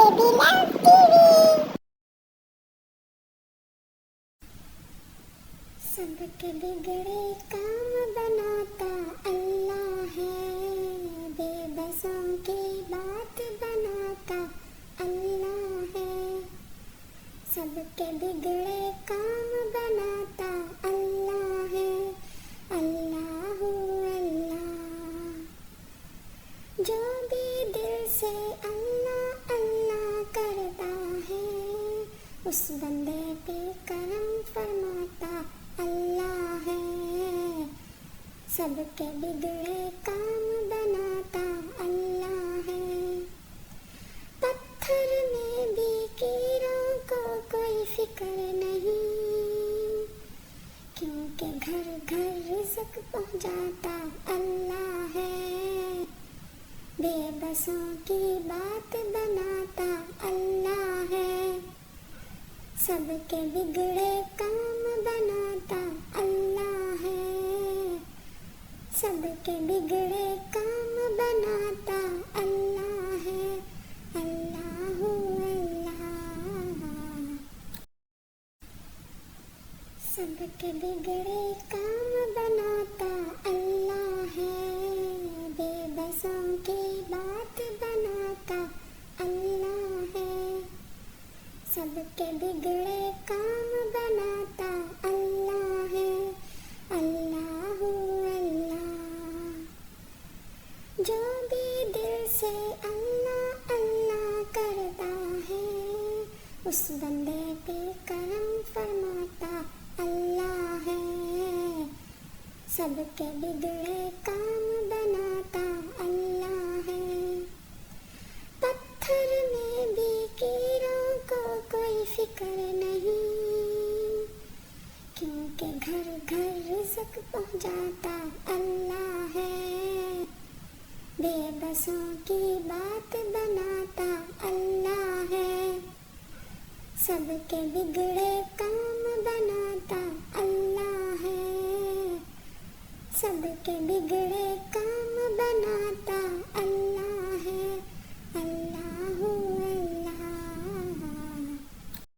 Baby Love TV. सबके बिगड़े काम बनाता अल्लाह है, बेबसों की बात बनाता अल्लाह है। सबके बिगड़े काम बनाता अल्लाह है, अल्लाह अल्लाह। जो भी दिल से अल्लाह अल्लाह करता है, उस बंदे पे करम फरमाता अल्लाह है। सबके बिगड़े काम बनाता अल्लाह है। पत्थर में भी कीड़ों को कोई फिक्र नहीं, क्योंकि घर घर रिज़्क पहुंचाता अल्लाह है। बेबसों की बात बनाता अल्लाह है। सबके बिगड़े काम बनाता अल्लाह है। सबके बिगड़े काम बनाता अल्लाह है, अल्लाह अल्लाह। सबके बिगड़े काम बनाता अल्लाह है, बेबसों की बात बनाता अल्लाह है। सबके बिगड़े काम बनाता अल्लाह है, अल्लाह अल्लाह। जो भी दिल से अल्लाह अल्लाह करता है, उस बंदे पे करम फरमाता अल्लाह है। सबके बिगड़े काम बनाता अल्लाह है। पत्थर में भी कीड़ों को कोई फिक्र नहीं, क्योंकि घर घर रिज़्क पहुंचाता अल्लाह है। बेबसों की बात बनाता अल्लाह है। सबके बिगड़े काम बनाता अल्लाह है। सबके बिगड़े काम बनाता अल्लाह है, अल्लाह।